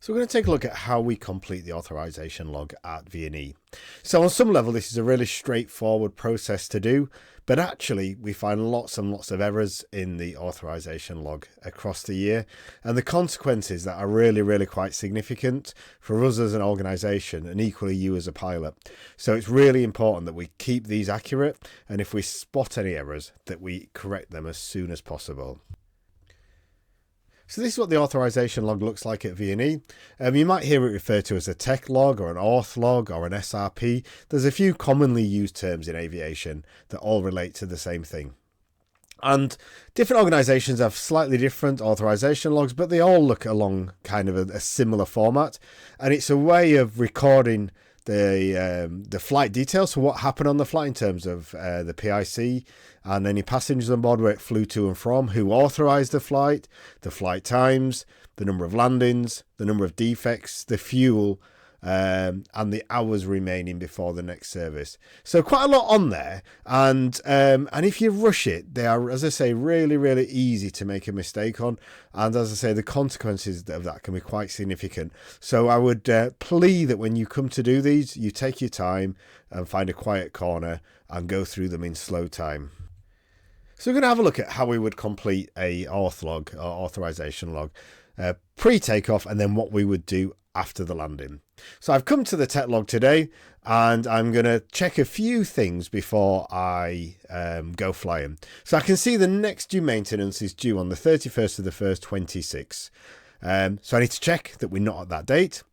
So we're going to take a look at how we complete the authorization log at V&E. So on some level, this is a really straightforward process to do, but actually we find lots and lots of errors in the authorization log across the year, and the consequences that are really quite significant for us as an organization and equally you as a pilot. So it's really important that we keep these accurate, and if we spot any errors, that we correct them as soon as possible. So this is what the authorization log looks like at V&E. You might hear it referred to as a tech log or an auth log or an SRP. There's a few commonly used terms in aviation that all relate to the same thing. And different organizations have slightly different authorization logs, but they all look along kind of a similar format. And it's a way of recording the flight details, so what happened on the flight in terms of the PIC and any passengers on board, where it flew to and from, who authorized the flight times, the number of landings, the number of defects, the fuel, and the hours remaining before the next service. So quite a lot on there, and if you rush it, they are, as I say, really easy to make a mistake on, and as I say, the consequences of that can be quite significant. So I would plea that when you come to do these, you take your time and find a quiet corner and go through them in slow time. So we're going to have a look at how we would complete a auth log or authorization log pre-takeoff, and then what we would do after the landing. So I've come to the tech log today, and I'm going to check a few things before I go flying. So I can see the next due maintenance is due on the 31st of the 1st, 26. So I need to check that we're not at that date.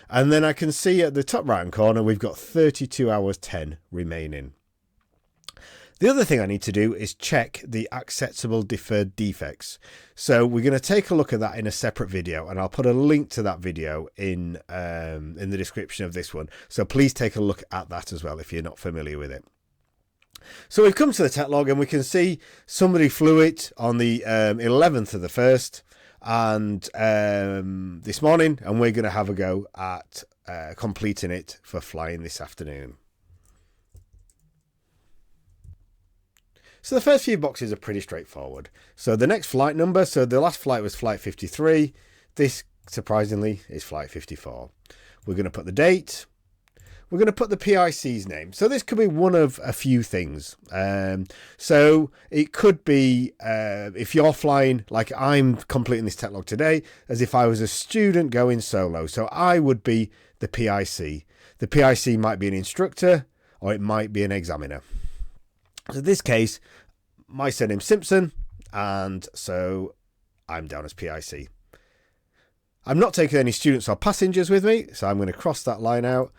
And then I can see at the top right hand corner, we've got 32 hours 10 remaining. The other thing I need to do is check the acceptable deferred defects. So we're going to take a look at that in a separate video, and I'll put a link to that video in the description of this one. So please take a look at that as well if you're not familiar with it. So we've come to the tech log, and we can see somebody flew it on the 11th of the 1st and this morning, and we're going to have a go at completing it for flying this afternoon. So the first few boxes are pretty straightforward. So the next flight number, so the last flight was flight 53. This, surprisingly, is flight 54. We're going to put the date. We're going to put the PIC's name. So this could be one of a few things. So it could be, if you're flying, like I'm completing this tech log today, as if I was a student going solo. So I would be the PIC. The PIC might be an instructor, or it might be an examiner. So in this case, my surname's Simpson, and so I'm down as PIC. I'm not taking any students or passengers with me, so I'm going to cross that line out,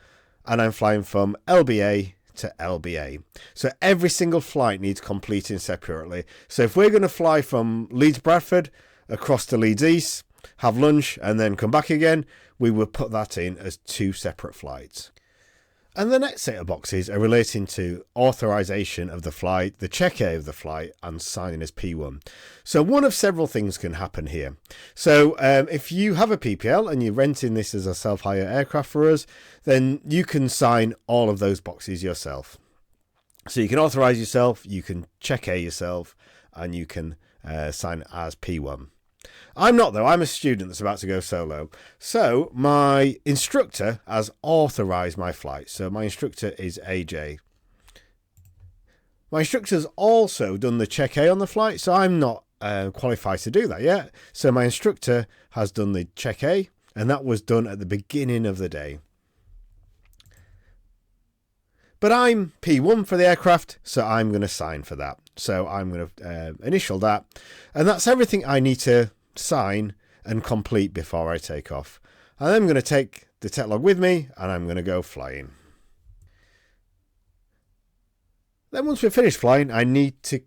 and I'm flying from LBA to LBA. So every single flight needs completing separately. So if we're going to fly from Leeds Bradford across to Leeds East, have lunch, and then come back again, we will put that in as two separate flights. And the next set of boxes are relating to authorization of the flight, the check A of the flight, and signing as P1. So one of several things can happen here. So if you have a PPL and you're renting this as a self-hire aircraft for us, then you can sign all of those boxes yourself. So you can authorize yourself, you can check A yourself, and you can sign as P1. I'm not, though. I'm a student that's about to go solo. So my instructor has authorized my flight. So my instructor is AJ. My instructor's also done the check A on the flight. So I'm not qualified to do that yet. So my instructor has done the check A, and that was done at the beginning of the day. But I'm P1 for the aircraft, so I'm going to sign for that. So I'm going to initial that. And that's everything I need to sign and complete before I take off. And then I'm going to take the tech log with me, and I'm going to go flying. Then once we've finished flying, I need to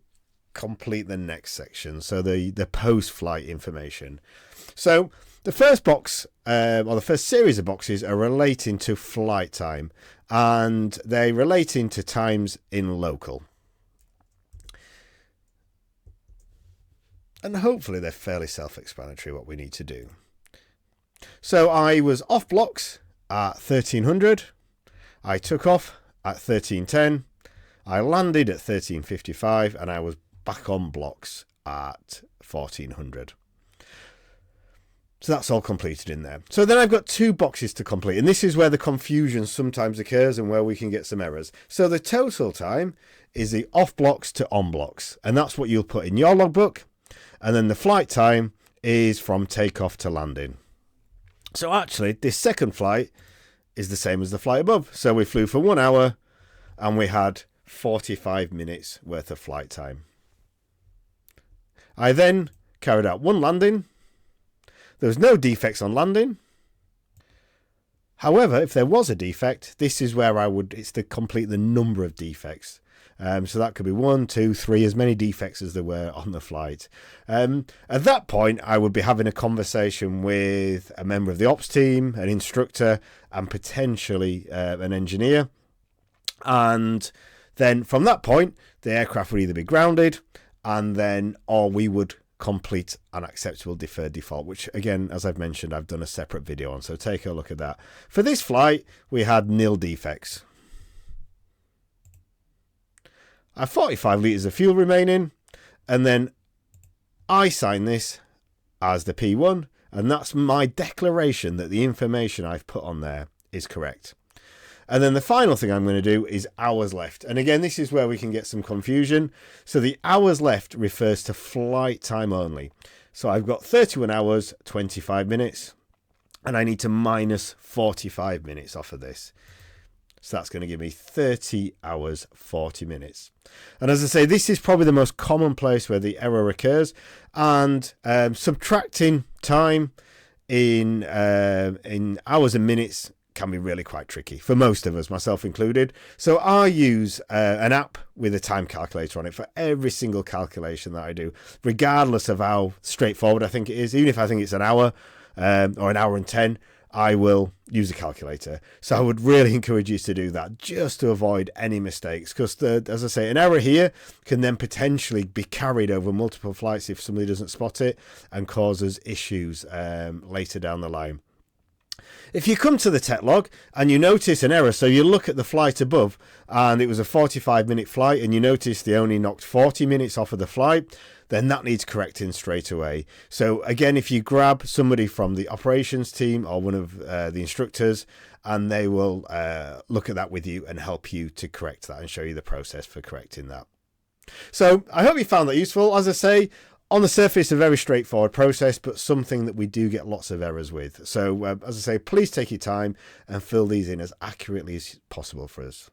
complete the next section, so the post-flight information. So the first box, or the first series of boxes, are relating to flight time, and they're relating to times in local. And hopefully they're fairly self-explanatory what we need to do. So I was off blocks at 1300. I took off at 1310. I landed at 1355, and I was back on blocks at 1400. So that's all completed in there. So then I've got 2 boxes to complete, and this is where the confusion sometimes occurs and where we can get some errors. So the total time is the off blocks to on blocks, and that's what you'll put in your logbook. And then the flight time is from takeoff to landing. So actually, this second flight is the same as the flight above. So we flew for 1 hour and we had 45 minutes worth of flight time. I then carried out 1 landing. There was no defects on landing. However, if there was a defect, this is where it's to complete the number of defects. So that could be 1, 2, 3, as many defects as there were on the flight. At that point, I would be having a conversation with a member of the ops team, an instructor, and potentially an engineer. And then from that point, the aircraft would either be grounded, or we would complete an acceptable deferred default, which again, as I've mentioned, I've done a separate video on, so take a look at that. For this flight, we had nil defects. I have 45 litres of fuel remaining, and then I sign this as the P1, and that's my declaration that the information I've put on there is correct. And then the final thing I'm going to do is hours left. And again, this is where we can get some confusion. So the hours left refers to flight time only. So I've got 31 hours, 25 minutes, and I need to minus 45 minutes off of this. So that's going to give me 30 hours, 40 minutes. And as I say, this is probably the most common place where the error occurs. And subtracting time in hours and minutes can be really quite tricky for most of us, myself included. So I use an app with a time calculator on it for every single calculation that I do, regardless of how straightforward I think it is. Even if I think it's an hour or an hour and 10, I will use a calculator. So I would really encourage you to do that just to avoid any mistakes, because as I say, an error here can then potentially be carried over multiple flights if somebody doesn't spot it and causes issues later down the line. If you come to the tech log and you notice an error, so you look at the flight above and it was a 45-minute flight and you notice they only knocked 40 minutes off of the flight, then that needs correcting straight away. So again, if you grab somebody from the operations team or one of the instructors, and they will look at that with you and help you to correct that and show you the process for correcting that. So I hope you found that useful. As I say, on the surface, a very straightforward process, but something that we do get lots of errors with. So, as I say, please take your time and fill these in as accurately as possible for us.